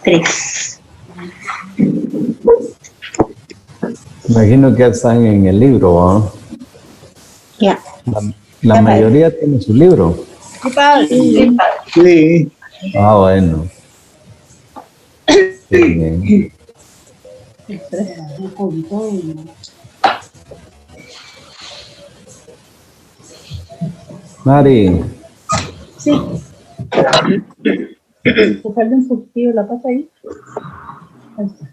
3. Imagino que ya están en el libro, ¿eh? Ya. La mayoría tiene su libro. Sí. Ah, bueno. Qué bien. Mari. Sí. ¿Te falta un poquito la pasa ahí? Ahí está.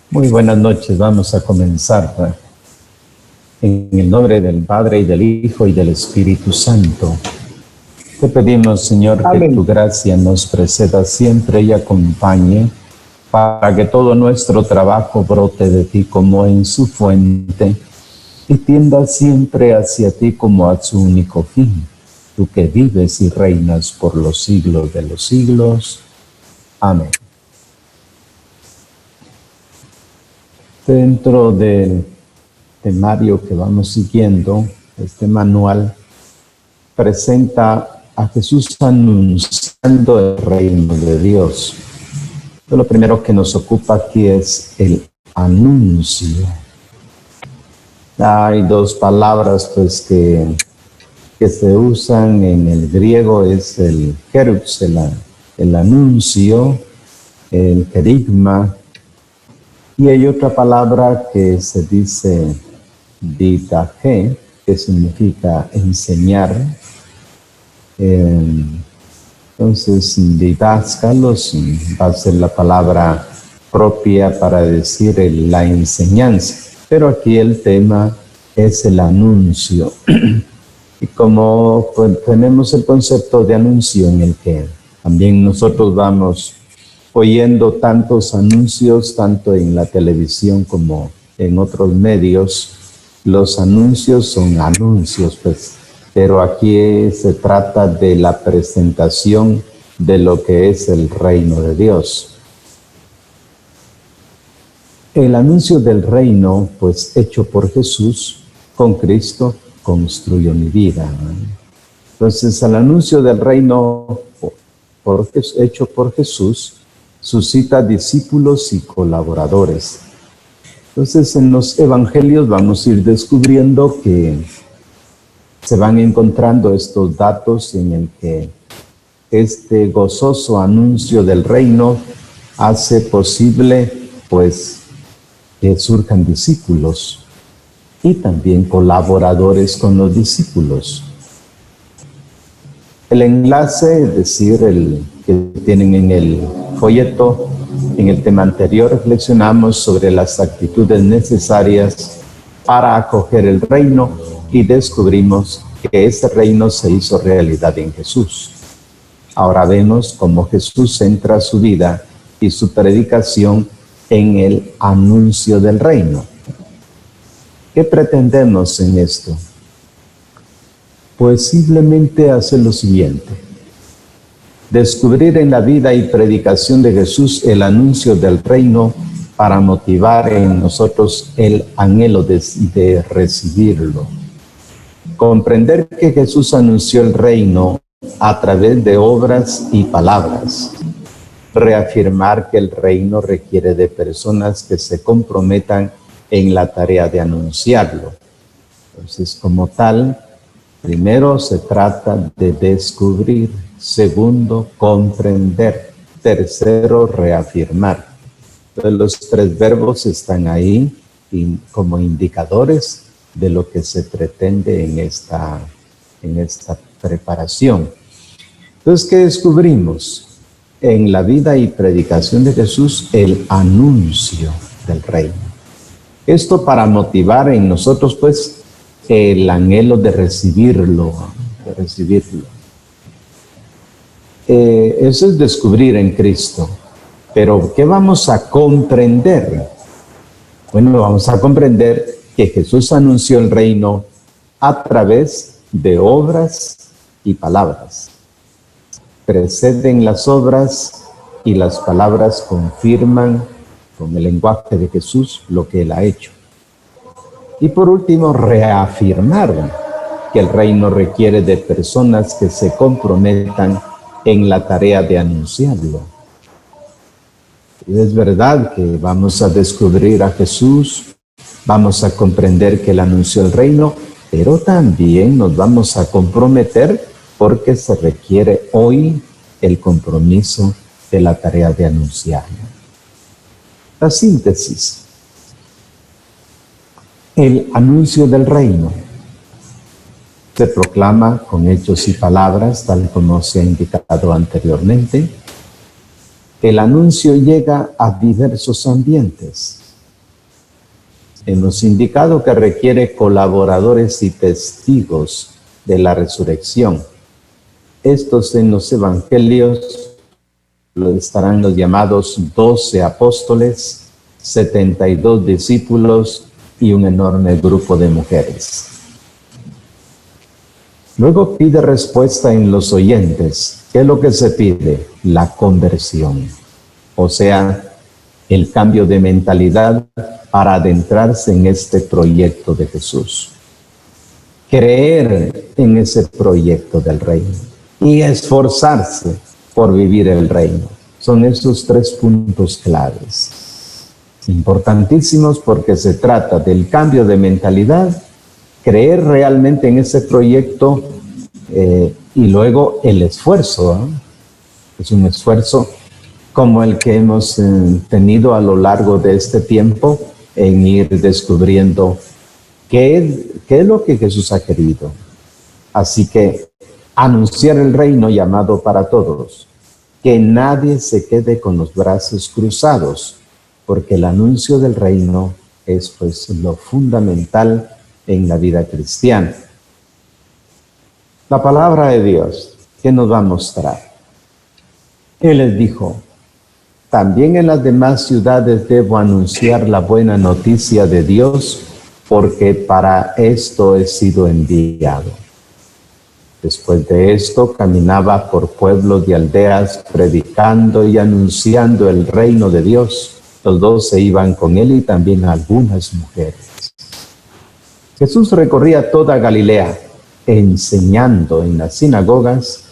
Muy buenas noches, vamos a comenzar. En el nombre del Padre, y del Hijo, y del Espíritu Santo. Te pedimos, Señor, que Amén. tu gracia nos preceda siempre y acompañe, para que todo nuestro trabajo brote de ti como en su fuente, y tienda siempre hacia ti como a su único fin, tú que vives y reinas por los siglos de los siglos. Amén. Dentro del temario que vamos siguiendo, este manual presenta a Jesús anunciando el reino de Dios. Lo primero que nos ocupa aquí es el anuncio. Hay dos palabras pues que se usan en el griego, es el kerux, el anuncio, el kerigma, y hay otra palabra que se dice didache, que significa enseñar. Entonces, didáscalos va a ser la palabra propia para decir la enseñanza. Pero aquí el tema es el anuncio. Y como pues, tenemos el concepto de anuncio en el que también nosotros vamos oyendo tantos anuncios, tanto en la televisión como en otros medios, los anuncios son anuncios, pues, pero aquí se trata de la presentación de lo que es el reino de Dios. El anuncio del reino, pues, hecho por Jesús, con Cristo, construyó mi vida. Entonces, el anuncio del reino hecho por Jesús suscita discípulos y colaboradores. Entonces, en los evangelios vamos a ir descubriendo que se van encontrando estos datos en el que este gozoso anuncio del reino hace posible, pues, que surjan discípulos y también colaboradores con los discípulos. El enlace, es decir, el que tienen en el folleto, en el tema anterior reflexionamos sobre las actitudes necesarias para acoger el reino y descubrimos que ese reino se hizo realidad en Jesús. Ahora vemos cómo Jesús centra su vida y su predicación en el anuncio del reino. ¿Qué pretendemos en esto? Pues simplemente hacer lo siguiente: descubrir en la vida y predicación de Jesús el anuncio del reino para motivar en nosotros el anhelo de recibirlo. Comprender que Jesús anunció el reino a través de obras y palabras. Reafirmar que el reino requiere de personas que se comprometan en la tarea de anunciarlo. Entonces, como tal, primero se trata de descubrir, segundo, comprender, tercero, reafirmar. Entonces, los tres verbos están ahí como indicadores de lo que se pretende en esta preparación. Entonces, ¿qué descubrimos? En la vida y predicación de Jesús, el anuncio del reino. Esto para motivar en nosotros, pues, el anhelo de recibirlo, Eso es descubrir en Cristo. Pero, ¿qué vamos a comprender? Bueno, vamos a comprender que Jesús anunció el reino a través de obras y palabras. Preceden las obras y las palabras confirman con el lenguaje de Jesús lo que Él ha hecho. Y por último, reafirmar que el reino requiere de personas que se comprometan en la tarea de anunciarlo. Y es verdad que vamos a descubrir a Jesús, vamos a comprender que Él anunció el reino, pero también nos vamos a comprometer porque se requiere hoy el compromiso de la tarea de anunciarlo. La síntesis. El anuncio del reino se proclama con hechos y palabras, tal como se ha indicado anteriormente. El anuncio llega a diversos ambientes. Hemos indicado que requiere colaboradores y testigos de la resurrección. Estos en los evangelios estarán los llamados 12 apóstoles, 72 discípulos y un enorme grupo de mujeres. Luego pide respuesta en los oyentes. ¿Qué es lo que se pide? La conversión, o sea, el cambio de mentalidad para adentrarse en este proyecto de Jesús. Creer en ese proyecto del reino y esforzarse por vivir el reino. Son esos 3 puntos claves. Importantísimos porque se trata del cambio de mentalidad, creer realmente en ese proyecto y luego el esfuerzo. Es un esfuerzo como el que hemos tenido a lo largo de este tiempo en ir descubriendo qué es lo que Jesús ha querido. Así que anunciar el reino llamado para todos, que nadie se quede con los brazos cruzados, porque el anuncio del reino es pues lo fundamental en la vida cristiana. La palabra de Dios, ¿qué nos va a mostrar? Él les dijo: también en las demás ciudades debo anunciar la buena noticia de Dios, porque para esto he sido enviado. Después de esto, caminaba por pueblos y aldeas, predicando y anunciando el reino de Dios. Los 12 iban con él y también algunas mujeres. Jesús recorría toda Galilea, enseñando en las sinagogas,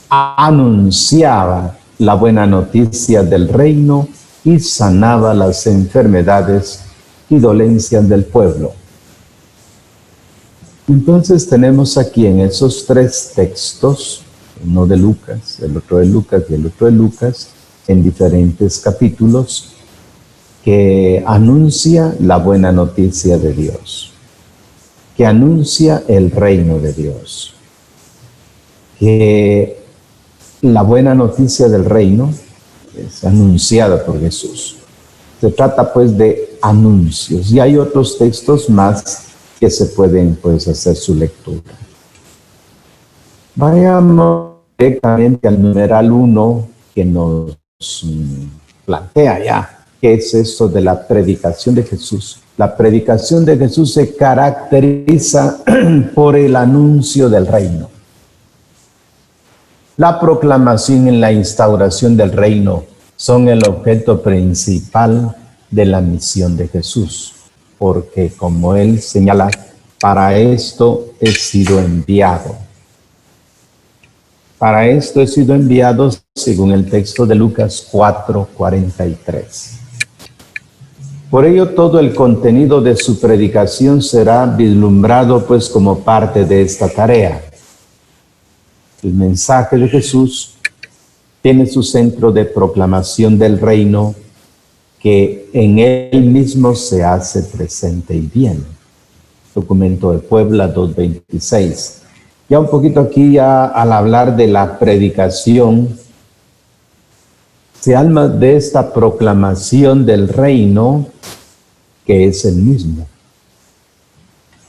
anunciaba la buena noticia del reino y sanaba las enfermedades y dolencias del pueblo. Entonces tenemos aquí en esos 3 textos, uno de Lucas, el otro de Lucas y el otro de Lucas, en diferentes capítulos, que anuncia la buena noticia de Dios, que anuncia el reino de Dios, que la buena noticia del reino es anunciada por Jesús. Se trata pues de anuncios, y hay otros textos más que se pueden pues hacer su lectura. Vayamos directamente al numeral 1 que nos plantea ya qué es esto de la predicación de Jesús. La predicación de Jesús se caracteriza por el anuncio del reino. La proclamación y la instauración del reino son el objeto principal de la misión de Jesús, porque como él señala, para esto he sido enviado. Para esto he sido enviado según el texto de Lucas 4:43. Por ello todo el contenido de su predicación será vislumbrado pues como parte de esta tarea. El mensaje de Jesús tiene su centro de proclamación del reino, que en él mismo se hace presente y bien. Documento de Puebla 2:26. Ya un poquito aquí, ya al hablar de la predicación, se habla de esta proclamación del reino que es el mismo.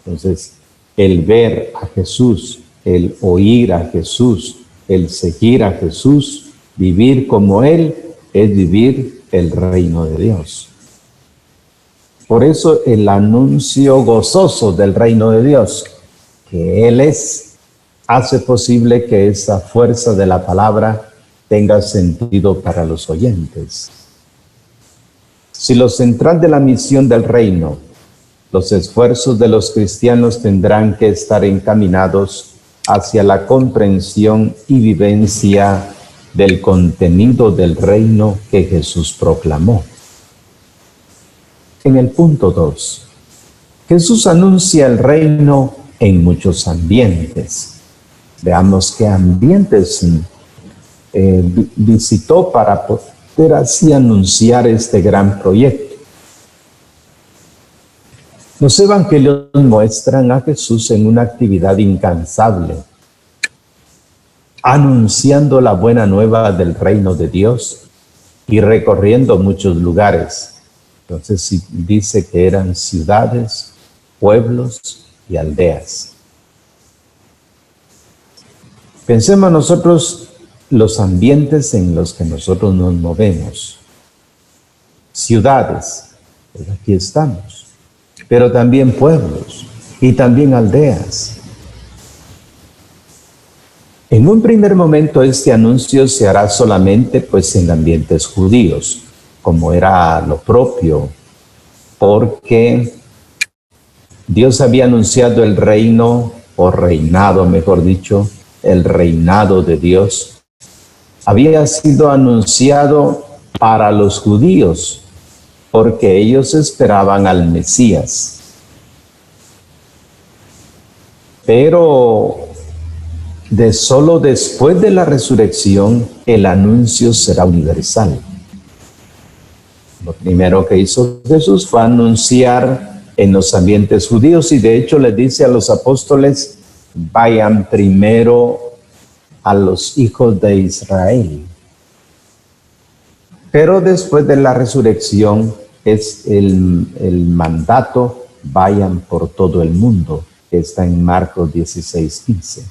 Entonces, el ver a Jesús, el oír a Jesús, el seguir a Jesús, vivir como Él, es vivir el reino de Dios. Por eso el anuncio gozoso del reino de Dios, que Él es, hace posible que esa fuerza de la palabra tenga sentido para los oyentes. Si lo central de la misión del reino, los esfuerzos de los cristianos tendrán que estar encaminados hacia la comprensión y vivencia del contenido del reino que Jesús proclamó. En el punto 2, Jesús anuncia el reino en muchos ambientes. Veamos qué ambientes visitó para poder así anunciar este gran proyecto. Los evangelios muestran a Jesús en una actividad incansable, anunciando la buena nueva del reino de Dios y recorriendo muchos lugares. Entonces dice que eran ciudades, pueblos y aldeas. Pensemos nosotros los ambientes en los que nosotros nos movemos. Ciudades, pues aquí estamos, pero también pueblos y también aldeas. En un primer momento este anuncio se hará solamente pues en ambientes judíos, como era lo propio, porque Dios había anunciado el reino, o reinado, mejor dicho, el reinado de Dios, había sido anunciado para los judíos, porque ellos esperaban al Mesías. Pero solo después de la resurrección, el anuncio será universal. Lo primero que hizo Jesús fue anunciar en los ambientes judíos y de hecho le dice a los apóstoles, vayan primero a los hijos de Israel. Pero después de la resurrección es el mandato, vayan por todo el mundo, que está en Marcos 16:15.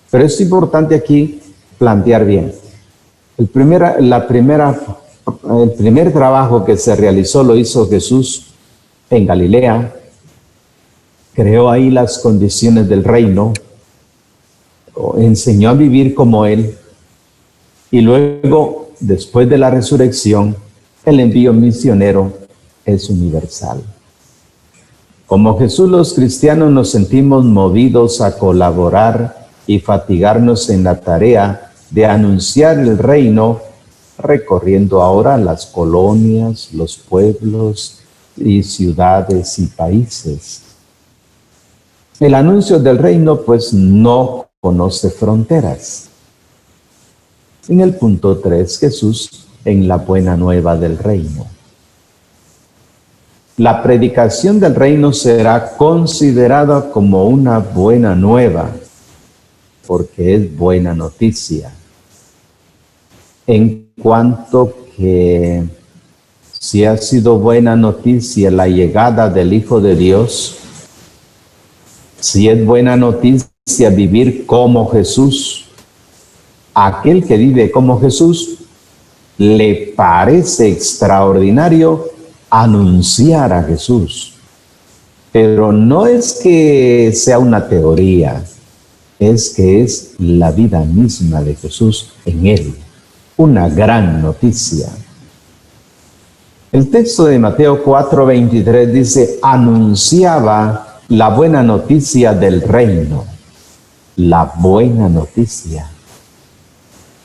Pero es importante aquí plantear bien. El primer trabajo que se realizó lo hizo Jesús en Galilea, creó ahí las condiciones del reino, enseñó a vivir como Él, y luego, después de la resurrección, el envío misionero es universal. Como Jesús, los cristianos nos sentimos movidos a colaborar y fatigarnos en la tarea de anunciar el reino, recorriendo ahora las colonias, los pueblos y ciudades y países. El anuncio del reino pues no conoce fronteras. En el punto 3, Jesús en la buena nueva del reino. La predicación del reino será considerada como una buena nueva, porque es buena noticia. En cuanto que si ha sido buena noticia la llegada del Hijo de Dios, si es buena noticia vivir como Jesús, aquel que vive como Jesús, le parece extraordinario anunciar a Jesús. Pero no es que sea una teoría, es que es la vida misma de Jesús en él. Una gran noticia. El texto de Mateo 4:23 dice, anunciaba la buena noticia del reino. La buena noticia.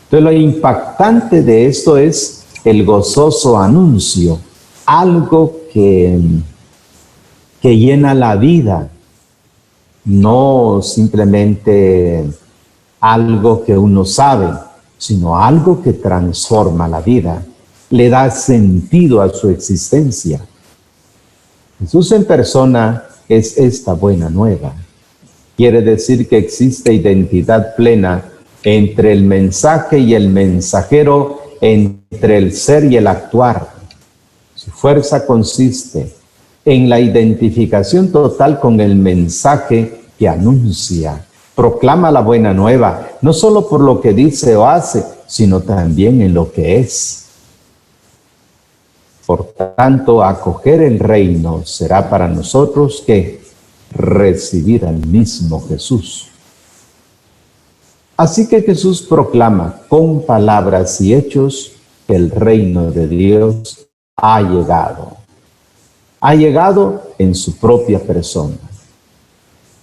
Entonces lo impactante de esto es el gozoso anuncio, algo que llena la vida, no simplemente algo que uno sabe, sino algo que transforma la vida, le da sentido a su existencia. Jesús en persona es esta buena nueva. Quiere decir que existe identidad plena entre el mensaje y el mensajero, entre el ser y el actuar. Su fuerza consiste en la identificación total con el mensaje que anuncia. Proclama la buena nueva, no solo por lo que dice o hace, sino también en lo que es. Por tanto, acoger el reino será para nosotros que recibir al mismo Jesús. Así que Jesús proclama con palabras y hechos que el reino de Dios ha llegado. Ha llegado en su propia persona.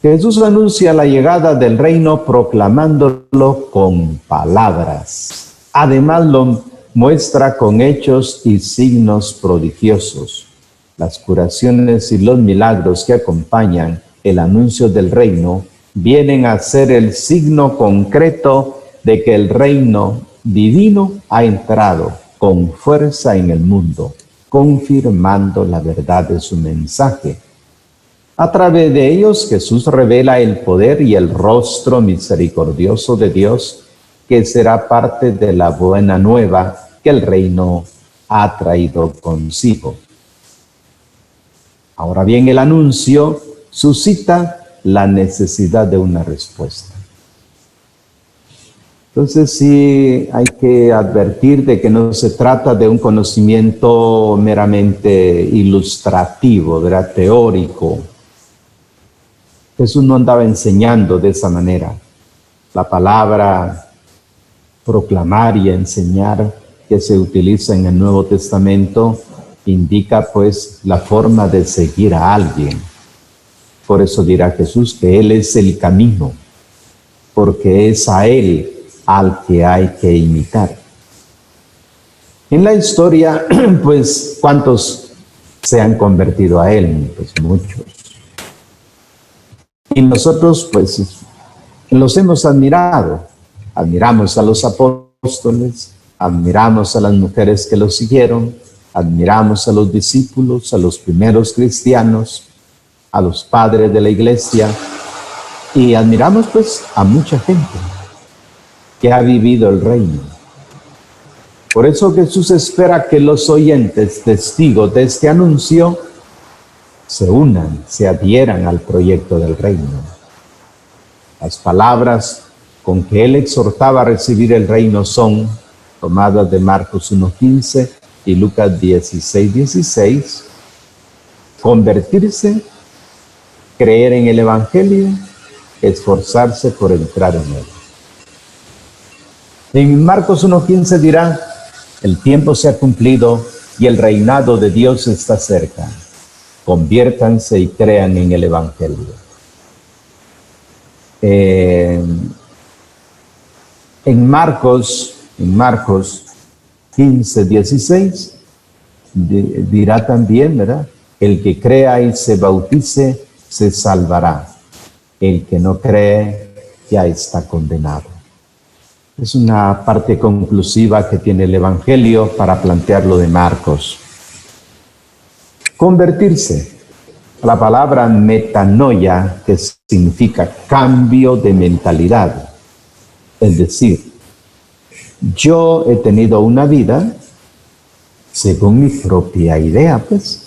Jesús anuncia la llegada del reino proclamándolo con palabras. Además lo muestra con hechos y signos prodigiosos. Las curaciones y los milagros que acompañan el anuncio del reino vienen a ser el signo concreto de que el reino divino ha entrado con fuerza en el mundo, confirmando la verdad de su mensaje. A través de ellos, Jesús revela el poder y el rostro misericordioso de Dios, que será parte de la buena nueva que el reino ha traído consigo. Ahora bien, el anuncio suscita la necesidad de una respuesta. Entonces sí hay que advertir de que no se trata de un conocimiento meramente ilustrativo, ¿verdad? Teórico. Jesús no andaba enseñando de esa manera. La palabra proclamar y enseñar que se utiliza en el Nuevo Testamento indica pues la forma de seguir a alguien. Por eso dirá Jesús que Él es el camino, porque es a Él al que hay que imitar. En la historia, pues, ¿cuántos se han convertido a Él? Pues muchos. Y nosotros, pues, los hemos admirado. Admiramos a los apóstoles, admiramos a las mujeres que los siguieron, admiramos a los discípulos, a los primeros cristianos, a los padres de la iglesia, y admiramos pues a mucha gente que ha vivido el reino. Por eso Jesús espera que los oyentes, testigos de este anuncio, se unan, se adhieran al proyecto del reino. Las palabras con que Él exhortaba a recibir el reino son tomadas de Marcos 1:15 y Lucas 16:16. Convertirse, creer en el Evangelio, esforzarse por entrar en él. En Marcos 1:15 dirá, el tiempo se ha cumplido y el reinado de Dios está cerca. Conviértanse y crean en el Evangelio. En Marcos 15:16 dirá también, ¿verdad? El que crea y se bautice se salvará. El que no cree ya está condenado. Es una parte conclusiva que tiene el Evangelio para plantear lo de Marcos. Convertirse. La palabra metanoia, que significa cambio de mentalidad. Es decir, yo he tenido una vida según mi propia idea, pues.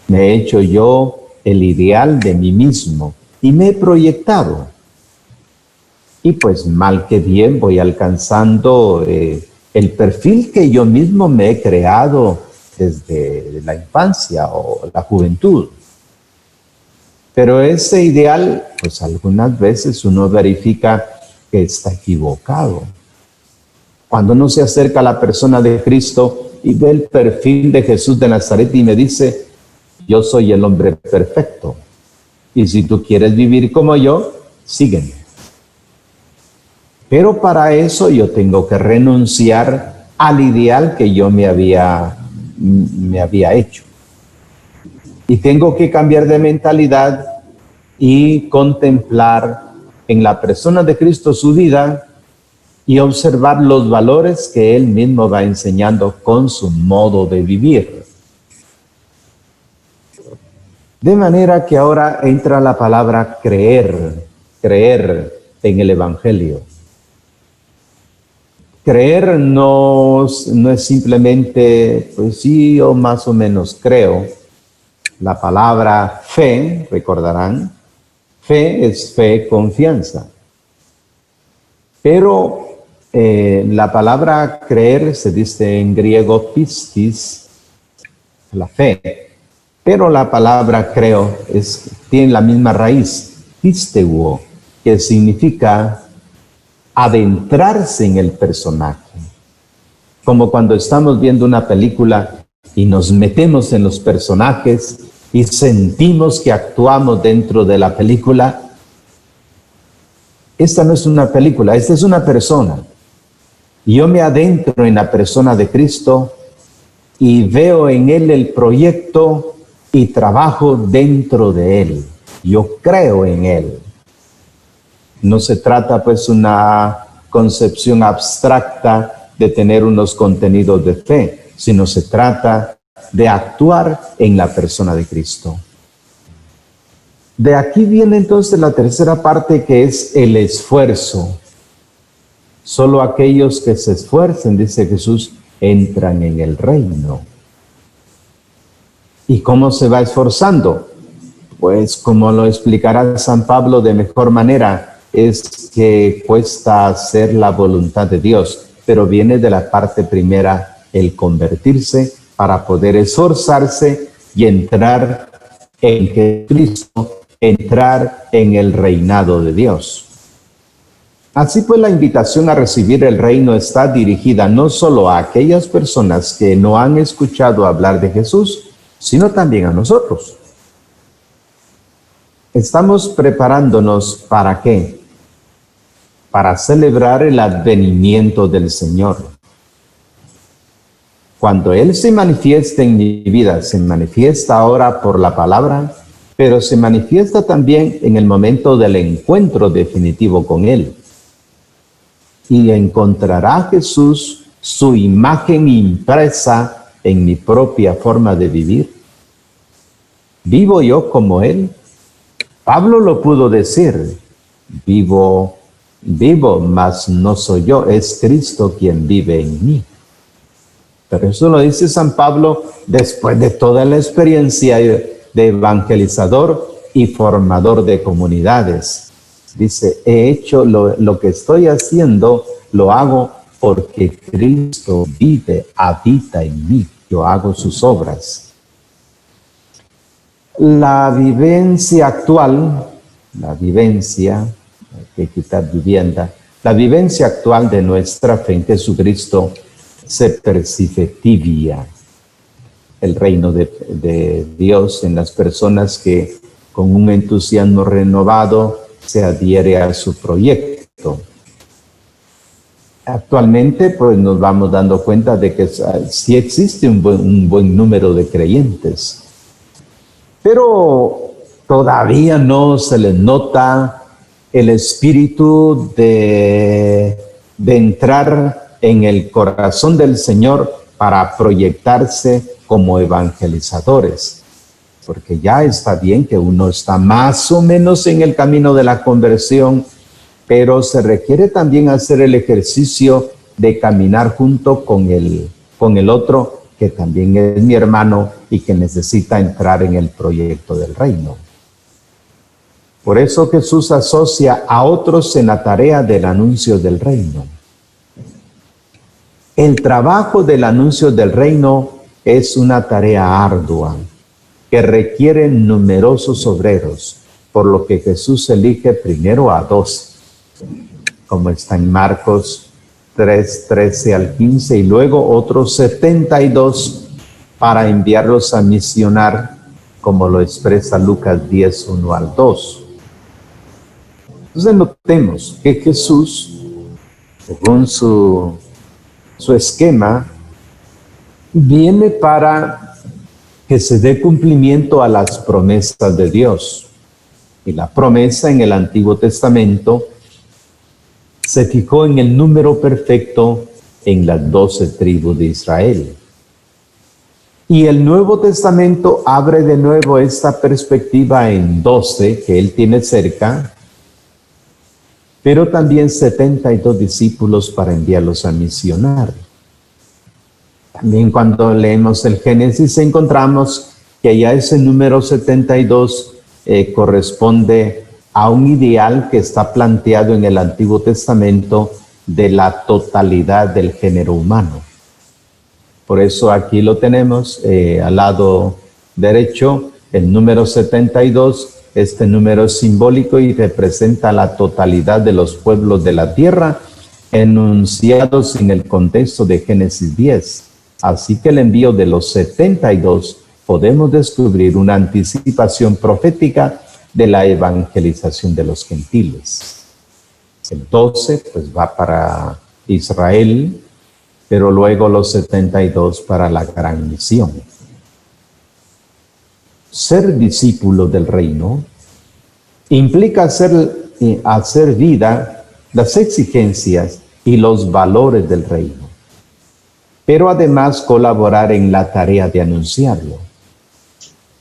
Me he hecho yo el ideal de mí mismo y me he proyectado. Y pues mal que bien voy alcanzando el perfil que yo mismo me he creado desde la infancia o la juventud. Pero ese ideal, pues algunas veces uno verifica que está equivocado. Cuando uno se acerca a la persona de Cristo y ve el perfil de Jesús de Nazaret y me dice, yo soy el hombre perfecto. Y si tú quieres vivir como yo, sígueme. Pero para eso yo tengo que renunciar al ideal que yo me había hecho. Y tengo que cambiar de mentalidad y contemplar en la persona de Cristo su vida y observar los valores que Él mismo va enseñando con su modo de vivir. De manera que ahora entra la palabra creer. creer en el Evangelio. Creer no es simplemente, pues sí, o más o menos creo. La palabra fe, recordarán, fe es fe, confianza. Pero la palabra creer se dice en griego pistis, la fe. Pero la palabra creo tiene la misma raíz, pisteuo, que significa adentrarse en el personaje. Como cuando estamos viendo una película y nos metemos en los personajes y sentimos que actuamos dentro de la película. Esta no es una película, esta es una persona. Y yo me adentro en la persona de Cristo y veo en Él el proyecto y trabajo dentro de Él. Yo creo en Él. No se trata pues una concepción abstracta de tener unos contenidos de fe, sino se trata de actuar en la persona de Cristo. De aquí viene entonces la tercera parte, que es el esfuerzo. Solo aquellos que se esfuercen, dice Jesús, entran en el reino. ¿Y cómo se va esforzando? Pues como lo explicará San Pablo de mejor manera, es que cuesta hacer la voluntad de Dios, pero viene de la parte primera, el convertirse para poder esforzarse y entrar en Cristo, entrar en el reinado de Dios. Así pues, la invitación a recibir el reino está dirigida no solo a aquellas personas que no han escuchado hablar de Jesús, sino también a nosotros. Estamos preparándonos ¿para qué? Para celebrar el advenimiento del Señor. Cuando Él se manifiesta en mi vida, se manifiesta ahora por la palabra, pero se manifiesta también en el momento del encuentro definitivo con Él. Y encontrará Jesús su imagen impresa en mi propia forma de vivir. ¿Vivo yo como Él? Pablo lo pudo decir, vivo, mas no soy yo, es Cristo quien vive en mí. Pero eso lo dice San Pablo después de toda la experiencia de evangelizador y formador de comunidades. Dice, he hecho lo que estoy haciendo, lo hago porque Cristo vive, habita en mí. Yo hago sus obras. La vivencia actual, hay que quitar vivienda, la vivencia actual de nuestra fe en Jesucristo se percibe tibia. El reino de Dios en las personas que con un entusiasmo renovado se adhiere a su proyecto. Actualmente, pues nos vamos dando cuenta de que sí existe un buen número de creyentes, pero todavía no se les nota el espíritu de entrar en el corazón del Señor para proyectarse como evangelizadores. Porque ya está bien que uno está más o menos en el camino de la conversión, pero se requiere también hacer el ejercicio de caminar junto con el otro, que también es mi hermano y que necesita entrar en el proyecto del reino. Por eso Jesús asocia a otros en la tarea del anuncio del reino. El trabajo del anuncio del reino es una tarea ardua que requiere numerosos obreros, por lo que Jesús elige primero a 12, como está en Marcos 3, 13 al 15, y luego otros 72 para enviarlos a misionar, como lo expresa Lucas 10, 1 al 2. Entonces notemos que Jesús, según su esquema, viene para que se dé cumplimiento a las promesas de Dios. Y la promesa en el Antiguo Testamento se fijó en el número perfecto en las 12 tribus de Israel. Y el Nuevo Testamento abre de nuevo esta perspectiva en 12 que Él tiene cerca, pero también 72 discípulos para enviarlos a misionar. También cuando leemos el Génesis encontramos que ya ese número 72 corresponde a un ideal que está planteado en el Antiguo Testamento de la totalidad del género humano. Por eso aquí lo tenemos al lado derecho, el número 72. Este número es simbólico y representa la totalidad de los pueblos de la tierra enunciados en el contexto de Génesis 10. Así que el envío de los 72 podemos descubrir una anticipación profética de la evangelización de los gentiles. El 12 pues va para Israel, pero luego los 72 para la gran misión. Ser discípulo del reino implica hacer vida las exigencias y los valores del reino, pero además colaborar en la tarea de anunciarlo.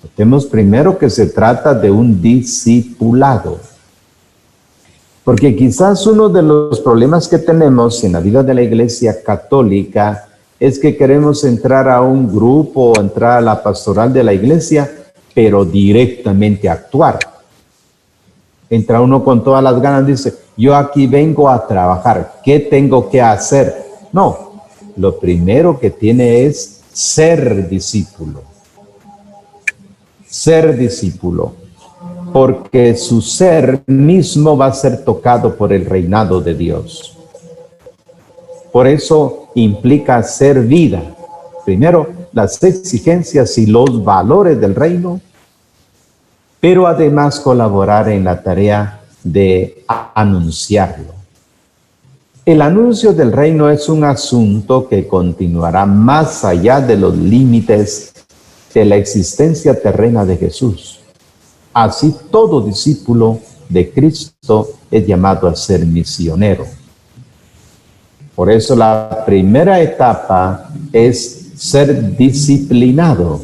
Notemos primero que se trata de un discipulado, porque quizás uno de los problemas que tenemos en la vida de la Iglesia Católica es que queremos entrar a un grupo o entrar a la pastoral de la Iglesia, pero directamente actuar. Entra uno con todas las ganas, dice, yo aquí vengo a trabajar, ¿qué tengo que hacer? No, lo primero que tiene es ser discípulo. Ser discípulo, porque su ser mismo va a ser tocado por el reinado de Dios. Por eso implica hacer vida. Primero, las exigencias y los valores del reino, pero además colaborar en la tarea de anunciarlo. El anuncio del reino es un asunto que continuará más allá de los límites de la existencia terrena de Jesús. Así, todo discípulo de Cristo es llamado a ser misionero. Por eso la primera etapa es ser disciplinado,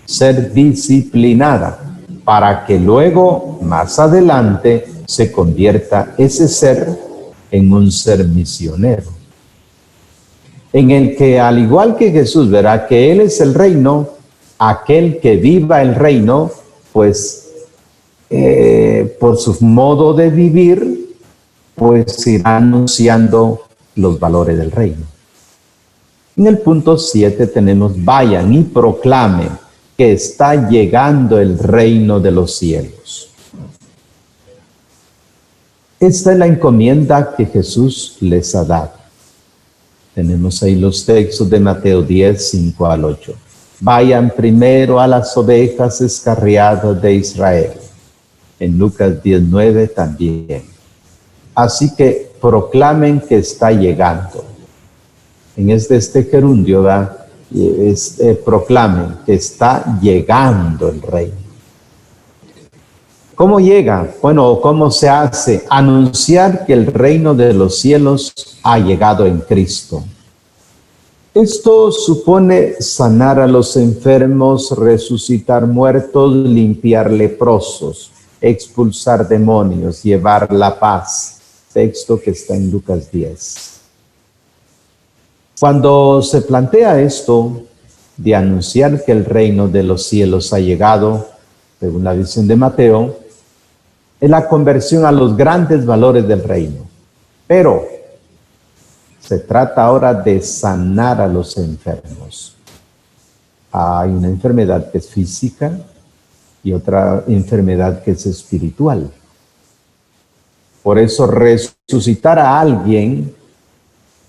ser disciplinada, para que luego, más adelante, se convierta ese ser en un ser misionero. En el que, al igual que Jesús, verá que Él es el reino, aquel que viva el reino, pues por su modo de vivir, pues irá anunciando los valores del reino. En el punto 7 tenemos, vayan y proclamen que está llegando el reino de los cielos. Esta es la encomienda que Jesús les ha dado. Tenemos ahí los textos de Mateo 10, 5 al 8. Vayan primero a las ovejas escarriadas de Israel. En Lucas 19 también. Así que proclamen que está llegando. En este gerundio, proclamen que está llegando el reino. ¿Cómo llega? Bueno, ¿cómo se hace? Anunciar que el reino de los cielos ha llegado en Cristo. Esto supone sanar a los enfermos, resucitar muertos, limpiar leprosos, expulsar demonios, llevar la paz. Texto que está en Lucas 10. Cuando se plantea esto de anunciar que el reino de los cielos ha llegado, según la visión de Mateo, es la conversión a los grandes valores del reino. Pero se trata ahora de sanar a los enfermos. Hay una enfermedad que es física y otra enfermedad que es espiritual. Por eso resucitar a alguien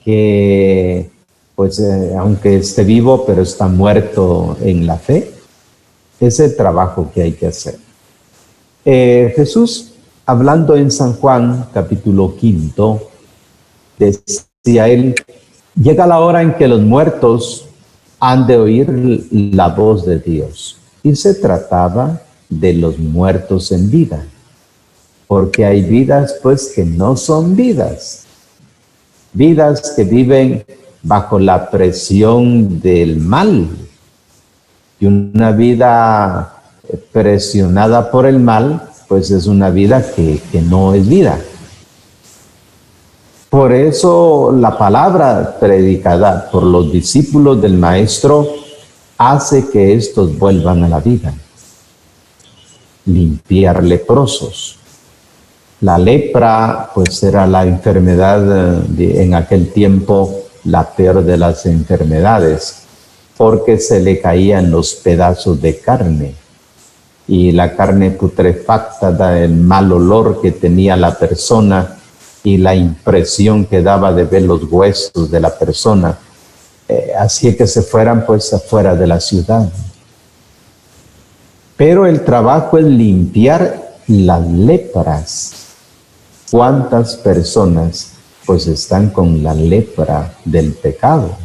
que, pues, aunque esté vivo, pero está muerto en la fe, es el trabajo que hay que hacer. Jesús, hablando en San Juan, capítulo 5, decía él, llega la hora en que los muertos han de oír la voz de Dios. Y se trataba de los muertos en vida. Porque hay vidas, pues, que no son vidas. Vidas que viven bajo la presión del mal. Y una vida presionada por el mal, pues es una vida que no es vida. Por eso la palabra predicada por los discípulos del Maestro hace que estos vuelvan a la vida. Limpiar leprosos. La lepra, pues era la enfermedad en aquel tiempo, la peor de las enfermedades, porque se le caían los pedazos de carne. Y la carne putrefacta da el mal olor que tenía la persona y la impresión que daba de ver los huesos de la persona. Así que se fueran pues afuera de la ciudad. Pero el trabajo es limpiar las lepras. ¿Cuántas personas pues están con la lepra del pecado?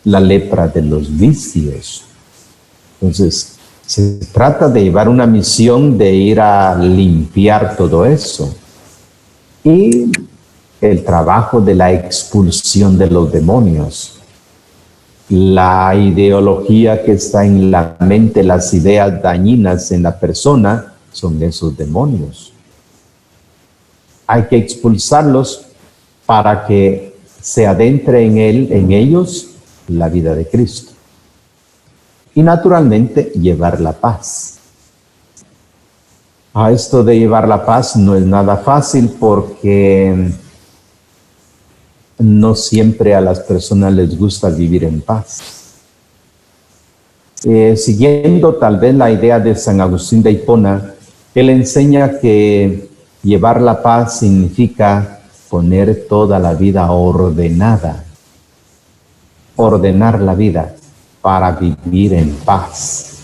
La lepra de los vicios. Entonces, se trata de llevar una misión de ir a limpiar todo eso. Y el trabajo de la expulsión de los demonios. La ideología que está en la mente, las ideas dañinas en la persona, son esos demonios. Hay que expulsarlos para que se adentre en ellos la vida de Cristo. Y naturalmente llevar la paz. A esto de llevar la paz no es nada fácil porque no siempre a las personas les gusta vivir en paz. Siguiendo tal vez la idea de San Agustín de Hipona, él enseña que llevar la paz significa poner toda la vida ordenada, ordenar la vida para vivir en paz,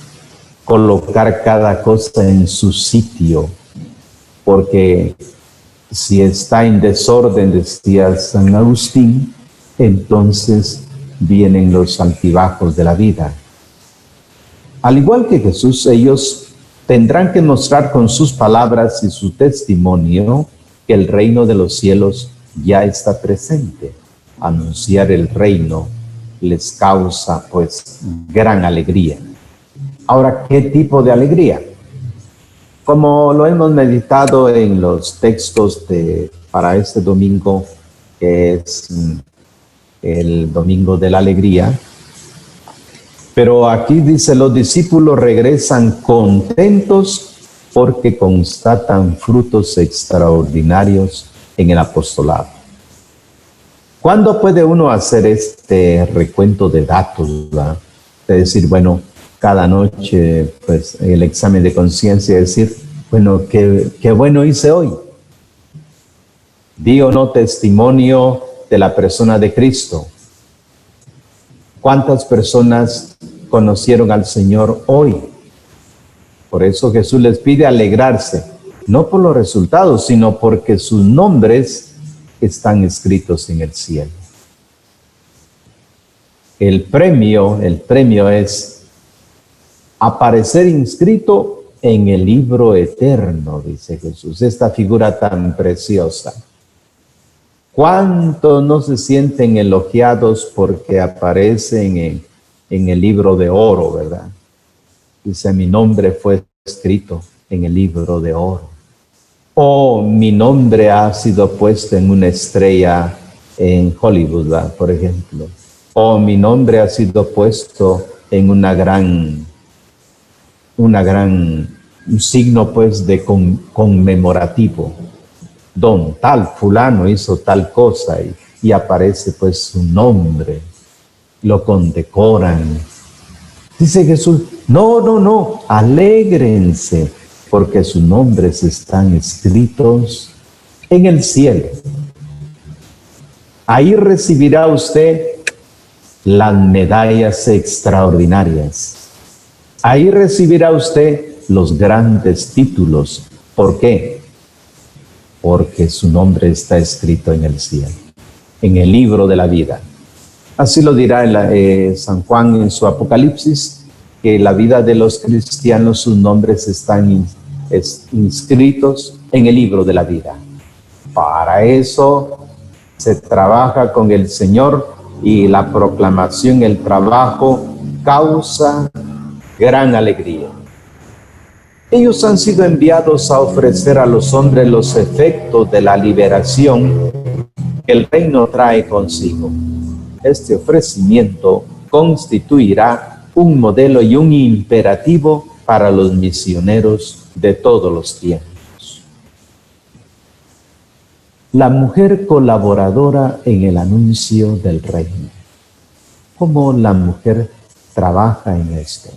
colocar cada cosa en su sitio, porque si está en desorden, decía San Agustín, entonces vienen los altibajos de la vida. Al igual que Jesús, ellos tendrán que mostrar con sus palabras y su testimonio que el reino de los cielos ya está presente. Anunciar el reino les causa pues gran alegría. Ahora, ¿qué tipo de alegría? Como lo hemos meditado en los textos para este domingo, que es el domingo de la alegría, pero aquí dice, los discípulos regresan contentos porque constatan frutos extraordinarios en el apostolado. ¿Cuándo puede uno hacer este recuento de datos, ¿verdad? De decir, bueno, cada noche, pues, el examen de conciencia, decir, bueno, qué bueno hice hoy. Di o no testimonio de la persona de Cristo. ¿Cuántas personas conocieron al Señor hoy? Por eso Jesús les pide alegrarse, no por los resultados, sino porque sus nombres están escritos en el cielo. El premio es aparecer inscrito en el libro eterno, dice Jesús, esta figura tan preciosa. ¿Cuántos no se sienten elogiados porque aparecen en el libro de oro, verdad? Dice, mi nombre fue escrito en el libro de oro. O mi nombre ha sido puesto en una estrella en Hollywood, ¿verdad? Por ejemplo. O mi nombre ha sido puesto en un signo pues de conmemorativo. Don tal fulano hizo tal cosa y aparece pues su nombre, lo condecoran. Dice Jesús, no, alégrense porque sus nombres están escritos en el cielo. Ahí recibirá usted las medallas extraordinarias. Ahí recibirá usted los grandes títulos. ¿Por qué? Porque su nombre está escrito en el cielo, en el libro de la vida. Así lo dirá San Juan en su Apocalipsis, que la vida de los cristianos, sus nombres están inscritos en el libro de la vida. Para eso se trabaja con el Señor y la proclamación, el trabajo, causa gran alegría. Ellos han sido enviados a ofrecer a los hombres los efectos de la liberación que el reino trae consigo. Este ofrecimiento constituirá un modelo y un imperativo para los misioneros de todos los tiempos. La mujer colaboradora en el anuncio del reino. ¿Cómo la mujer trabaja en esto?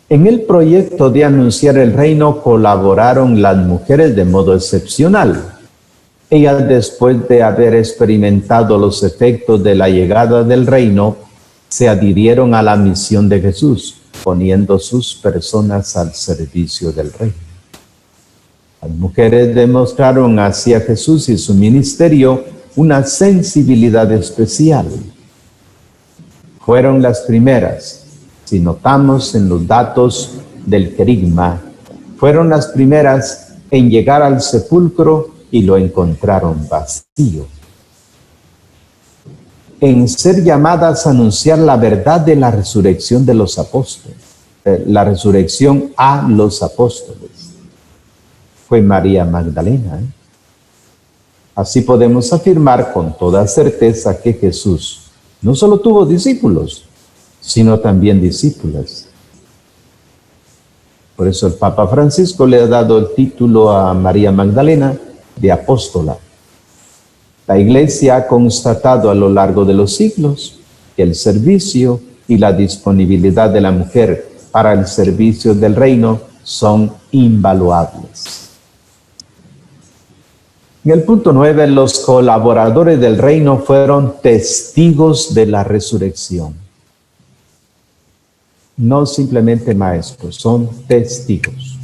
En el proyecto de anunciar el reino colaboraron las mujeres de modo excepcional. Ellas, después de haber experimentado los efectos de la llegada del reino, se adhirieron a la misión de Jesús, poniendo sus personas al servicio del reino. Las mujeres demostraron hacia Jesús y su ministerio una sensibilidad especial. Fueron las primeras, si notamos en los datos del querigma, fueron las primeras en llegar al sepulcro y lo encontraron vacío. En ser llamadas a anunciar la verdad de la resurrección de los apóstoles, la resurrección a los apóstoles, fue María Magdalena. Así podemos afirmar con toda certeza que Jesús no solo tuvo discípulos, sino también discípulas. Por eso el Papa Francisco le ha dado el título a María Magdalena de apóstola. La Iglesia ha constatado a lo largo de los siglos que el servicio y la disponibilidad de la mujer para el servicio del reino son invaluables. En el punto 9, los colaboradores del reino fueron testigos de la resurrección. No simplemente maestros, son testigos.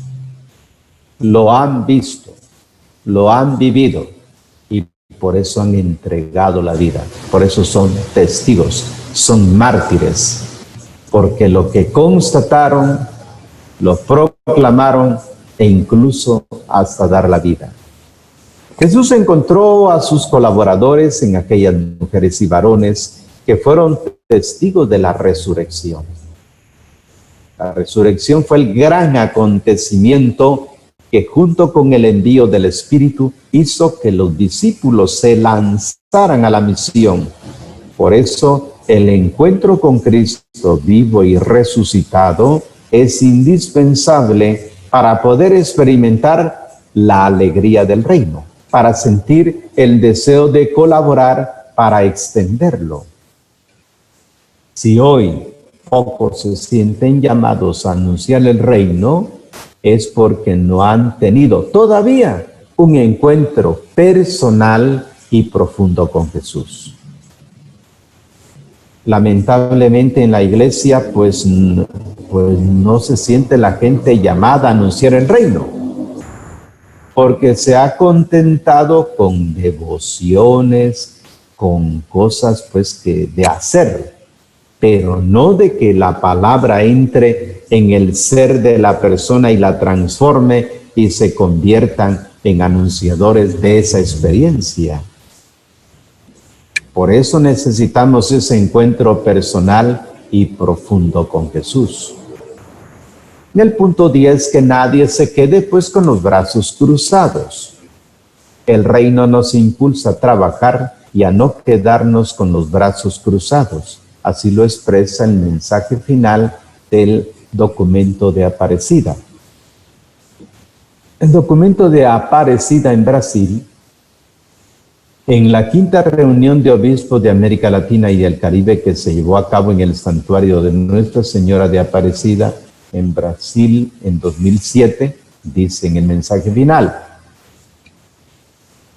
Lo han visto, lo han vivido y por eso han entregado la vida. Por eso son testigos, son mártires, porque lo que constataron, lo proclamaron e incluso hasta dar la vida. Jesús encontró a sus colaboradores en aquellas mujeres y varones que fueron testigos de la resurrección. La resurrección fue el gran acontecimiento que junto con el envío del Espíritu hizo que los discípulos se lanzaran a la misión. Por eso el encuentro con Cristo vivo y resucitado es indispensable para poder experimentar la alegría del reino, para sentir el deseo de colaborar para extenderlo. Si hoy pocos se sienten llamados a anunciar el reino, es porque no han tenido todavía un encuentro personal y profundo con Jesús. Lamentablemente en la iglesia pues no se siente la gente llamada a anunciar el reino, porque se ha contentado con devociones, con cosas pues de hacer, pero no de que la palabra entre en el ser de la persona y la transforme y se conviertan en anunciadores de esa experiencia. Por eso necesitamos ese encuentro personal y profundo con Jesús. En el punto 10, que nadie se quede pues con los brazos cruzados. El reino nos impulsa a trabajar y a no quedarnos con los brazos cruzados. Así lo expresa el mensaje final del documento de Aparecida. El documento de Aparecida en Brasil, en la quinta reunión de obispos de América Latina y del Caribe que se llevó a cabo en el santuario de Nuestra Señora de Aparecida en Brasil en 2007, dice en el mensaje final,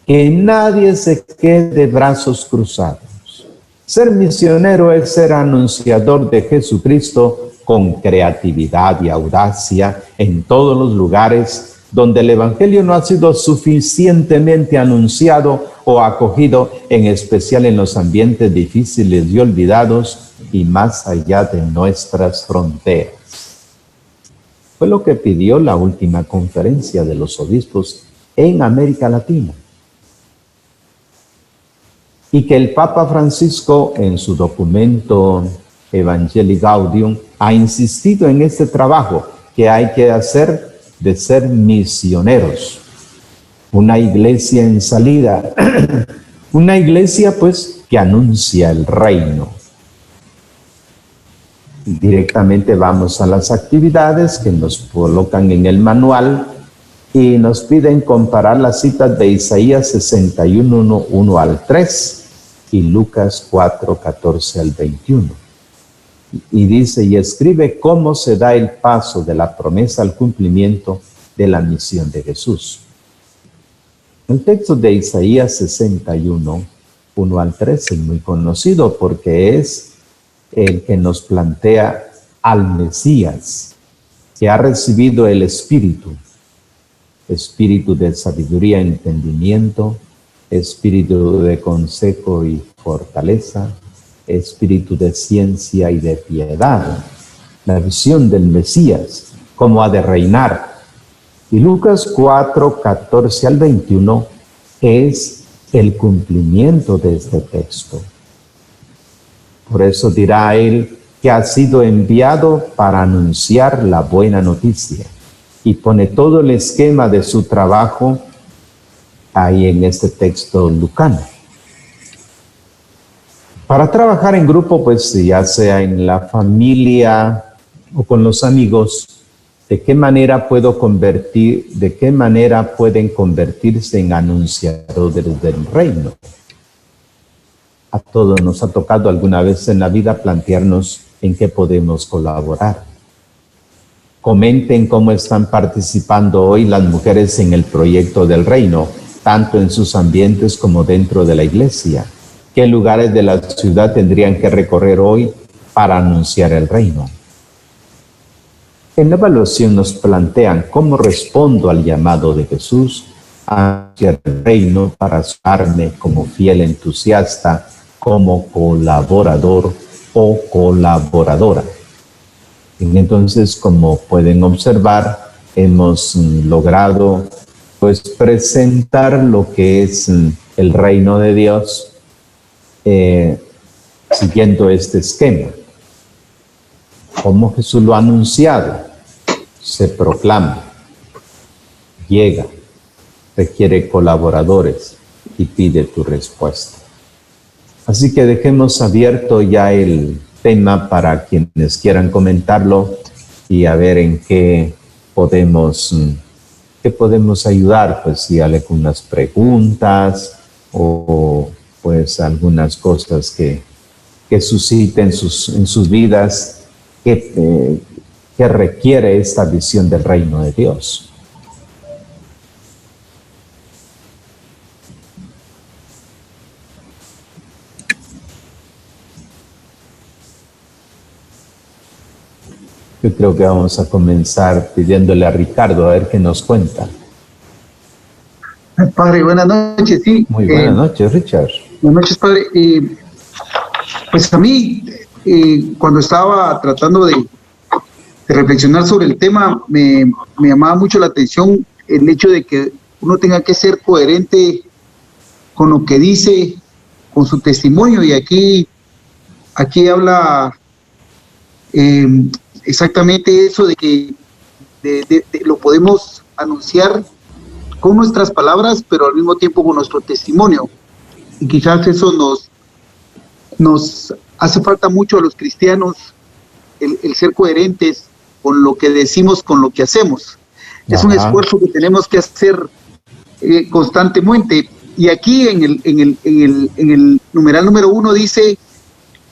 que nadie se quede de brazos cruzados. Ser misionero es ser anunciador de Jesucristo con creatividad y audacia en todos los lugares donde el Evangelio no ha sido suficientemente anunciado o acogido, en especial en los ambientes difíciles y olvidados y más allá de nuestras fronteras. Fue lo que pidió la última conferencia de los obispos en América Latina. Y que el Papa Francisco en su documento Evangelii Gaudium ha insistido en este trabajo que hay que hacer de ser misioneros. Una iglesia en salida Una iglesia, pues, que anuncia el reino. Directamente vamos a las actividades que nos colocan en el manual y nos piden comparar las citas de Isaías 61, 1 al 3 y Lucas 4, 14 al 21. Y dice, y escribe cómo se da el paso de la promesa al cumplimiento de la misión de Jesús. El texto de Isaías 61, 1 al 3 es muy conocido porque es el que nos plantea al Mesías, que ha recibido el Espíritu de sabiduría, entendimiento, espíritu de consejo y fortaleza, espíritu de ciencia y de piedad, la visión del Mesías, cómo ha de reinar. Y Lucas 4, 14 al 21 es el cumplimiento de este texto. Por eso dirá él que ha sido enviado para anunciar la buena noticia. Y pone todo el esquema de su trabajo ahí en este texto lucano. Para trabajar en grupo, pues ya sea en la familia o con los amigos, ¿de qué manera pueden convertirse en anunciadores del reino? A todos nos ha tocado alguna vez en la vida plantearnos en qué podemos colaborar. Comenten cómo están participando hoy las mujeres en el proyecto del reino, tanto en sus ambientes como dentro de la iglesia. ¿Qué lugares de la ciudad tendrían que recorrer hoy para anunciar el reino? En la evaluación nos plantean cómo respondo al llamado de Jesús a anunciar el reino para sumarme como fiel entusiasta, como colaborador o colaboradora. Entonces, como pueden observar, hemos logrado pues presentar lo que es el reino de Dios siguiendo este esquema. Como Jesús lo ha anunciado, se proclama, llega, requiere colaboradores y pide tu respuesta. Así que dejemos abierto ya el tema para quienes quieran comentarlo y a ver en qué podemos ayudar, pues si hay algunas preguntas o pues algunas cosas que susciten en sus vidas que requiere esta visión del reino de Dios. Yo creo que vamos a comenzar pidiéndole a Ricardo a ver qué nos cuenta. Padre, buenas noches, sí. Muy buenas noches, Richard. Buenas noches, Padre. Pues a mí, cuando estaba tratando de reflexionar sobre el tema, me llamaba mucho la atención el hecho de que uno tenga que ser coherente con lo que dice, con su testimonio, y aquí habla exactamente eso de que lo podemos anunciar con nuestras palabras, pero al mismo tiempo con nuestro testimonio. Y quizás eso nos hace falta mucho a los cristianos, el ser coherentes con lo que decimos, con lo que hacemos. Ajá. Es un esfuerzo que tenemos que hacer constantemente. Y aquí en el numeral número 1 dice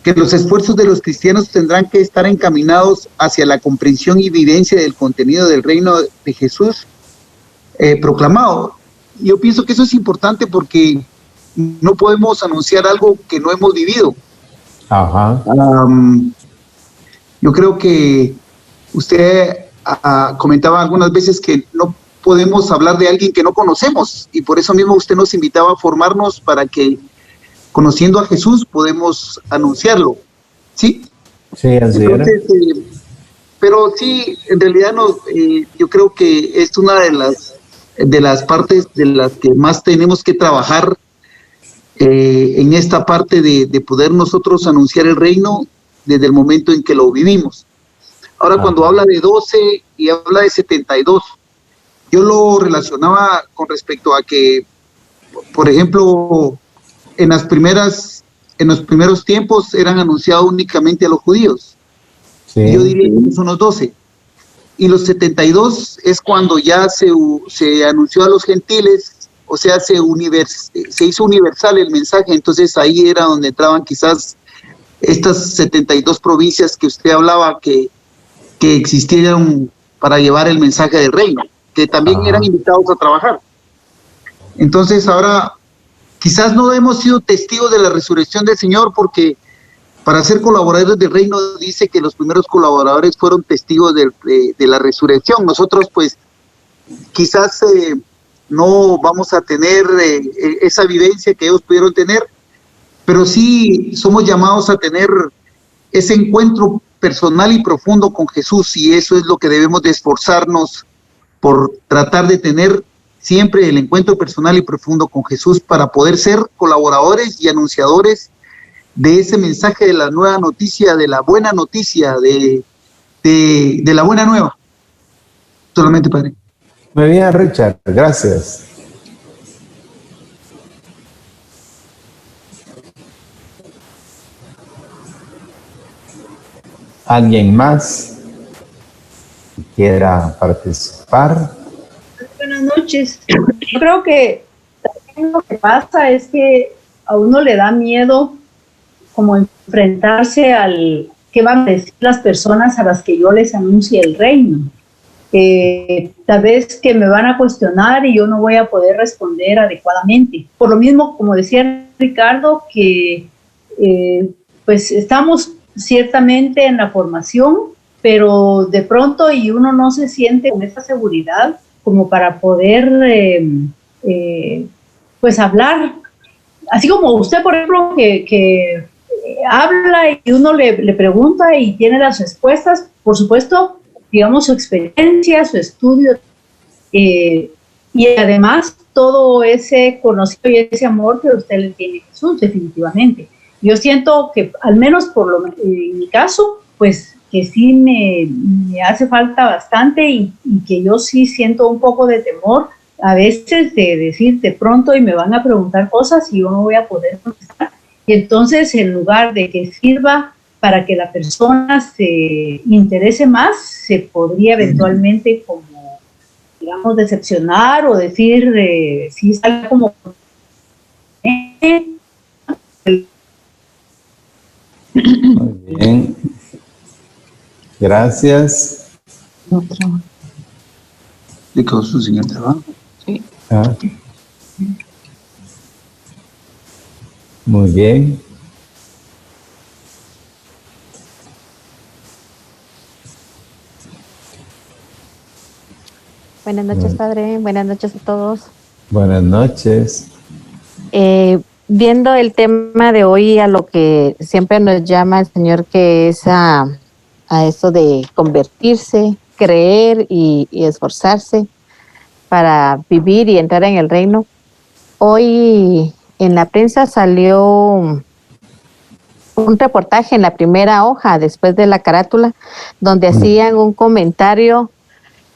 que los esfuerzos de los cristianos tendrán que estar encaminados hacia la comprensión y vivencia del contenido del reino de Jesús proclamado. Yo pienso que eso es importante porque no podemos anunciar algo que no hemos vivido. Ajá. Yo creo que usted comentaba algunas veces que no podemos hablar de alguien que no conocemos, y por eso mismo usted nos invitaba a formarnos para que, conociendo a Jesús, podemos anunciarlo. ¿Sí? Sí, así era. Pero sí, en realidad yo creo que es una de las partes de las que más tenemos que trabajar en esta parte de poder nosotros anunciar el reino desde el momento en que lo vivimos. Ahora, cuando habla de 12 y habla de 72, yo lo relacionaba con respecto a que, por ejemplo, en los primeros tiempos eran anunciados únicamente a los judíos. Sí. Yo diría que son los 12. Y los 72 es cuando ya se anunció a los gentiles, o sea, se hizo universal el mensaje. Entonces ahí era donde entraban quizás estas 72 provincias que usted hablaba que existieron para llevar el mensaje del reino, que también eran invitados a trabajar. Entonces ahora quizás no hemos sido testigos de la resurrección del Señor, porque para ser colaboradores del reino dice que los primeros colaboradores fueron testigos de la resurrección. Nosotros pues quizás no vamos a tener esa vivencia que ellos pudieron tener, pero sí somos llamados a tener ese encuentro personal y profundo con Jesús, y eso es lo que debemos de esforzarnos por tratar de tener siempre, el encuentro personal y profundo con Jesús, para poder ser colaboradores y anunciadores de ese mensaje de la nueva noticia, de la buena noticia, de la buena nueva. Solamente, Padre. Muy bien, Richard, gracias. ¿Alguien más que quiera participar? Buenas noches. Yo creo que también lo que pasa es que a uno le da miedo como enfrentarse al qué van a decir las personas a las que yo les anuncie el reino. Tal vez que me van a cuestionar y yo no voy a poder responder adecuadamente. Por lo mismo, como decía Ricardo, que pues estamos ciertamente en la formación, pero de pronto y uno no se siente con esa seguridad como para poder pues hablar, así como usted, por ejemplo, que habla y uno le pregunta y tiene las respuestas, por supuesto, digamos, su experiencia, su estudio, y además todo ese conocimiento y ese amor que usted le tiene a Jesús, definitivamente. Yo siento que, al menos en mi caso, pues que sí me hace falta bastante, y que yo sí siento un poco de temor a veces de decir de pronto y me van a preguntar cosas y yo no voy a poder contestar. Y entonces, en lugar de que sirva para que la persona se interese más, se podría eventualmente como, digamos, decepcionar o decir, si sale como... Muy bien. Gracias. ¿Le quedó su siguiente trabajo? Sí. Muy bien. Buenas noches, Padre. Buenas noches a todos. Buenas noches. Viendo el tema de hoy, a lo que siempre nos llama el Señor, que es a eso de convertirse, creer y esforzarse para vivir y entrar en el reino. Hoy en la prensa salió un reportaje en la primera hoja, después de la carátula, donde hacían un comentario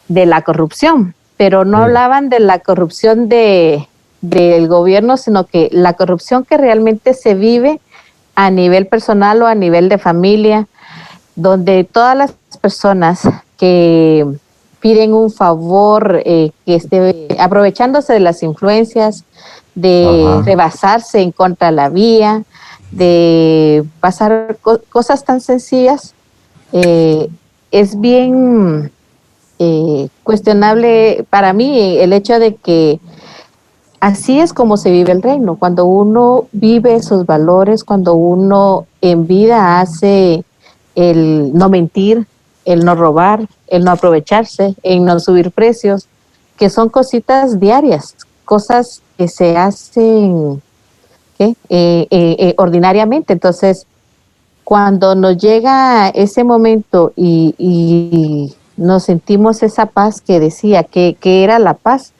de la corrupción, pero no hablaban de la corrupción del gobierno, sino que la corrupción que realmente se vive a nivel personal o a nivel de familia, donde todas las personas que piden un favor, que esté aprovechándose de las influencias, de rebasarse en contra de la vía, de pasar cosas tan sencillas, es bien cuestionable para mí el hecho de que así es como se vive el reino. Cuando uno vive esos valores, cuando uno en vida hace el no mentir, el no robar, el no aprovecharse, el no subir precios, que son cositas diarias, cosas que se hacen ordinariamente. Entonces, cuando nos llega ese momento y nos sentimos esa paz que decía, que era la paz,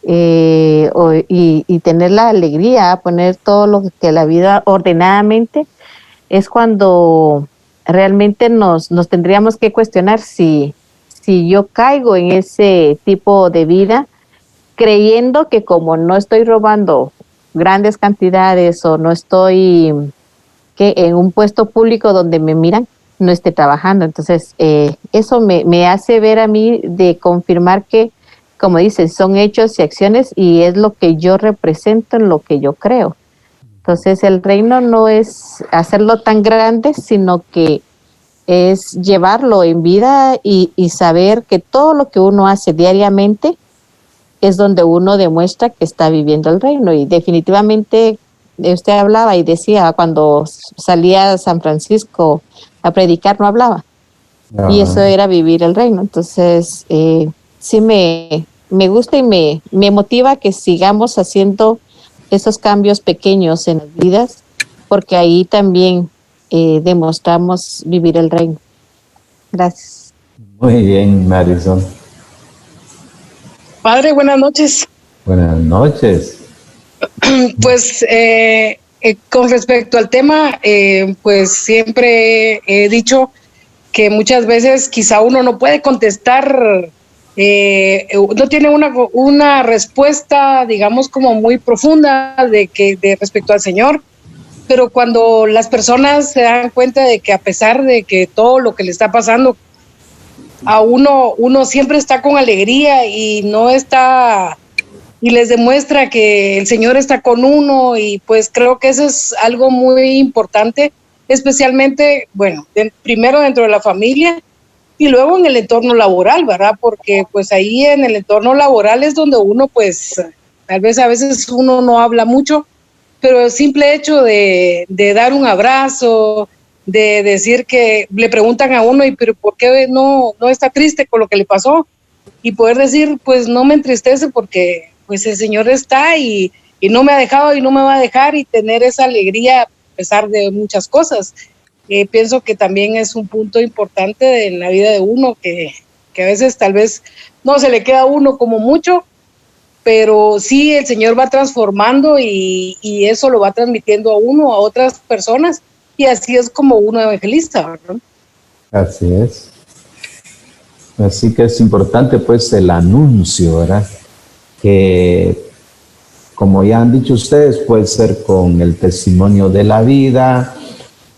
y tener la alegría, poner todo lo que la vida ordenadamente, es cuando realmente nos tendríamos que cuestionar si yo caigo en ese tipo de vida, creyendo que como no estoy robando grandes cantidades o no estoy que en un puesto público donde me miran, no esté trabajando. Entonces, eso me hace ver a mí de confirmar que, como dicen, son hechos y acciones y es lo que yo represento, en lo que yo creo. Entonces, el reino no es hacerlo tan grande, sino que es llevarlo en vida y saber que todo lo que uno hace diariamente es donde uno demuestra que está viviendo el reino. Y definitivamente usted hablaba y decía, cuando salía a San Francisco a predicar no hablaba. Ajá. Y eso era vivir el reino. Entonces, sí me gusta y me motiva que sigamos haciendo esos cambios pequeños en las vidas, porque ahí también demostramos vivir el reino. Gracias. Muy bien, Marisol. Padre, buenas noches. Buenas noches. Pues con respecto al tema, pues siempre he dicho que muchas veces quizá uno no puede contestar, no tiene una respuesta, digamos, como muy profunda de respecto al Señor, pero cuando las personas se dan cuenta de que a pesar de que todo lo que le está pasando, a uno siempre está con alegría y no está, y les demuestra que el Señor está con uno, y pues creo que eso es algo muy importante, especialmente, bueno, primero dentro de la familia y luego en el entorno laboral, ¿verdad? Porque pues ahí en el entorno laboral es donde uno pues, tal vez a veces uno no habla mucho, pero el simple hecho de dar un abrazo, de decir que le preguntan a uno, y pero ¿por qué no está triste con lo que le pasó? Y poder decir, pues no me entristece porque pues el Señor está y no me ha dejado y no me va a dejar, y tener esa alegría a pesar de muchas cosas. Pienso que también es un punto importante en la vida de uno, que a veces tal vez no se le queda a uno como mucho, pero sí el Señor va transformando y eso lo va transmitiendo a uno, a otras personas, y así es como uno evangelista, ¿verdad? Así es. Así que es importante pues el anuncio, ¿verdad? Que, como ya han dicho ustedes, puede ser con el testimonio de la vida,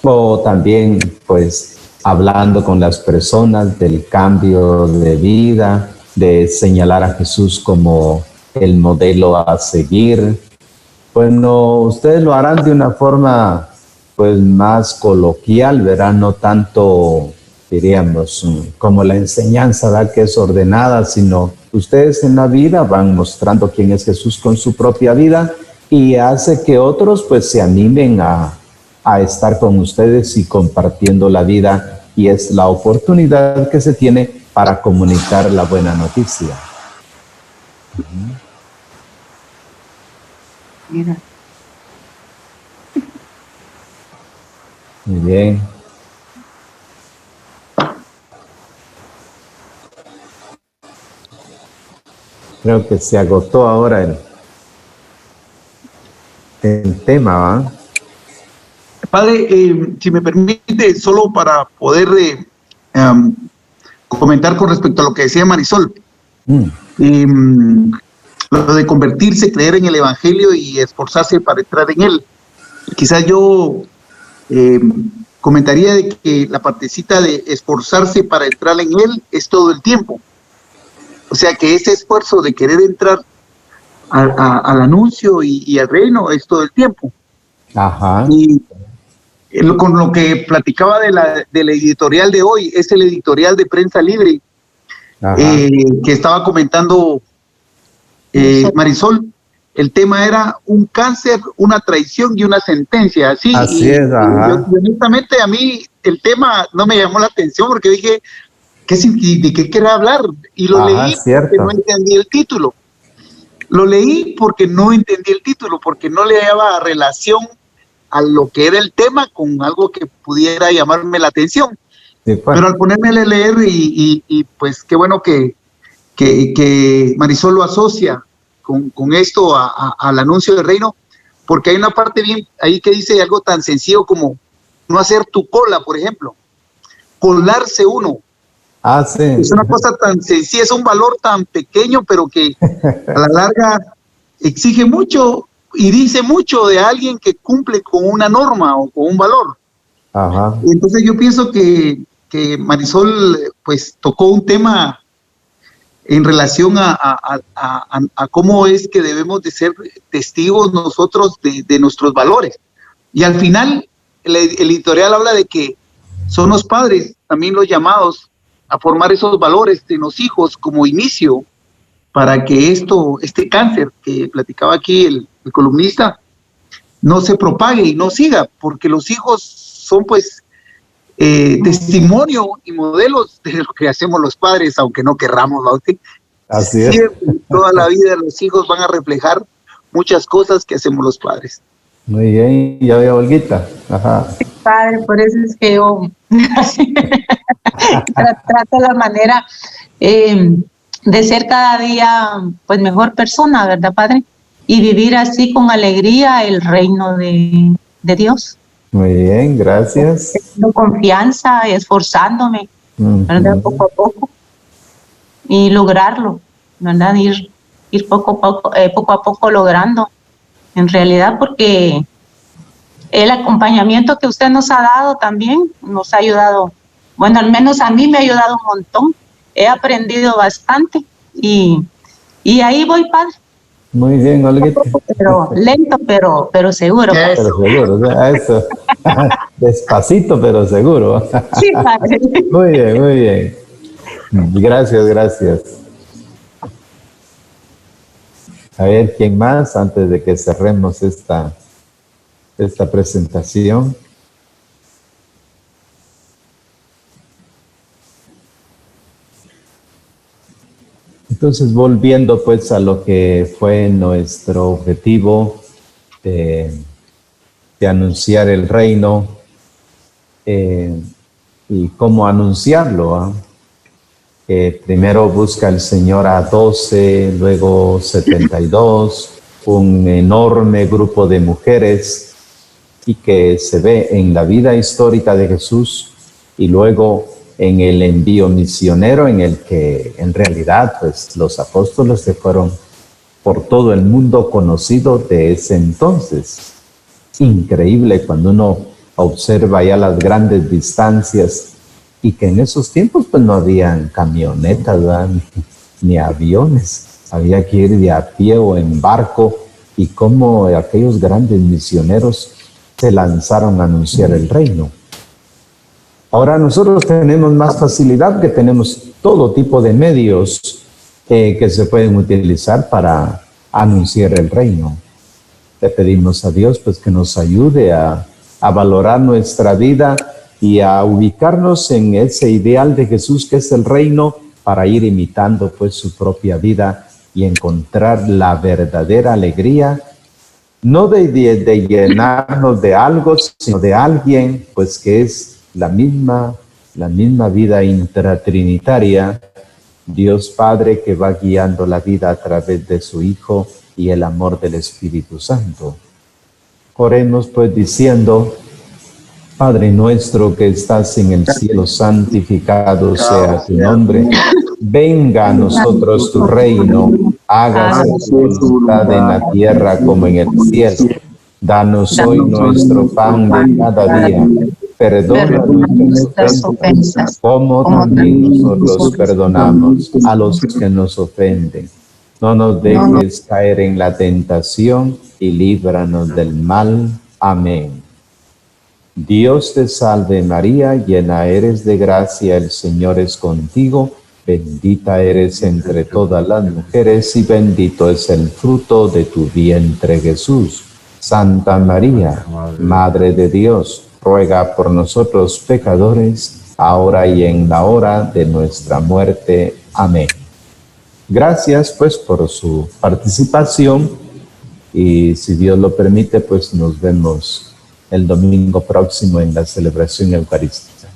o también pues hablando con las personas del cambio de vida, de señalar a Jesús como el modelo a seguir. Bueno, ustedes lo harán de una forma pues más coloquial, ¿verdad? No tanto, diríamos, como la enseñanza, ¿verdad?, que es ordenada, sino ustedes en la vida van mostrando quién es Jesús con su propia vida, y hace que otros pues se animen a estar con ustedes y compartiendo la vida, y es la oportunidad que se tiene para comunicar la buena noticia. Mira. Muy bien. Creo que se agotó ahora el tema, ¿va? Padre, si me permite, solo para poder comentar con respecto a lo que decía Marisol, lo de convertirse, creer en el Evangelio y esforzarse para entrar en él. Quizás yo comentaría de que la partecita de esforzarse para entrar en él es todo el tiempo. O sea que ese esfuerzo de querer entrar al anuncio y al reino es todo el tiempo. Ajá. Y con lo que platicaba de la editorial de hoy, es el editorial de Prensa Libre, que estaba comentando Marisol. El tema era un cáncer, una traición y una sentencia. Así es, ajá. Yo, honestamente, a mí el tema no me llamó la atención porque dije, ¿de qué quiere hablar? Y lo leí porque no entendí el título. Lo leí porque no entendí el título, porque no le daba relación a lo que era el tema con algo que pudiera llamarme la atención. Sí, pues. Pero al ponerme a leer y pues qué bueno que Marisol lo asocia con esto al anuncio del reino, porque hay una parte bien ahí que dice algo tan sencillo como no hacer tu cola, por ejemplo, colarse uno. Sí. Es una cosa tan sencilla, es un valor tan pequeño, pero que a la larga exige mucho y dice mucho de alguien que cumple con una norma o con un valor. Ajá. Entonces yo pienso que Marisol pues tocó un tema en relación a cómo es que debemos de ser testigos nosotros de nuestros valores. Y al final el editorial habla de que son los padres también los llamados a formar esos valores en los hijos como inicio para que este cáncer que platicaba aquí el columnista no se propague y no siga, porque los hijos son pues testimonio y modelos de lo que hacemos los padres, aunque no querramos, ¿no? Así es. Siempre, toda la vida los hijos van a reflejar muchas cosas que hacemos los padres. Muy bien, ya veo, Olguita. Ajá. Padre, por eso es que yo trato la manera de ser cada día pues mejor persona, ¿verdad, Padre? Y vivir así con alegría el reino de Dios. Muy bien, gracias. Con confianza, esforzándome, ¿verdad? Poco a poco. Y lograrlo, ¿verdad? Ir poco a poco logrando. En realidad, porque el acompañamiento que usted nos ha dado también nos ha ayudado. Bueno, al menos a mí me ha ayudado un montón. He aprendido bastante y ahí voy, Padre. Muy bien, Olguita. Pero lento, pero seguro. Pero seguro, eso. Despacito, pero seguro. Sí, Padre. Muy bien, muy bien. Gracias, gracias. A ver, ¿quién más antes de que cerremos esta presentación? Entonces, volviendo pues a lo que fue nuestro objetivo de anunciar el reino y cómo anunciarlo, primero busca el Señor a 12, luego 72, un enorme grupo de mujeres y que se ve en la vida histórica de Jesús y luego en el envío misionero en el que en realidad pues los apóstoles se fueron por todo el mundo conocido de ese entonces. Increíble cuando uno observa ya las grandes distancias y que en esos tiempos pues no habían camionetas, ¿verdad? Ni aviones, había que ir de a pie o en barco y cómo aquellos grandes misioneros se lanzaron a anunciar el reino. Ahora nosotros tenemos más facilidad, que tenemos todo tipo de medios que se pueden utilizar para anunciar el reino. Le pedimos a Dios pues que nos ayude a valorar nuestra vida y a ubicarnos en ese ideal de Jesús que es el reino, para ir imitando pues su propia vida y encontrar la verdadera alegría, no de llenarnos de algo, sino de alguien pues que es la misma vida intratrinitaria, Dios Padre que va guiando la vida a través de su Hijo y el amor del Espíritu Santo. Oremos pues diciendo: Padre nuestro que estás en el cielo, santificado sea tu nombre. Venga a nosotros tu reino, hágase tu voluntad en la tierra como en el cielo. Danos hoy nuestro pan de cada día. Perdona nuestras ofensas, como también nosotros perdonamos a los que nos ofenden. No nos dejes caer en la tentación y líbranos del mal. Amén. Dios te salve María, llena eres de gracia, el Señor es contigo. Bendita eres entre todas las mujeres y bendito es el fruto de tu vientre, Jesús. Santa María, Madre de Dios, ruega por nosotros pecadores, ahora y en la hora de nuestra muerte. Amén. Gracias pues por su participación y si Dios lo permite pues nos vemos el domingo próximo en la celebración eucarística.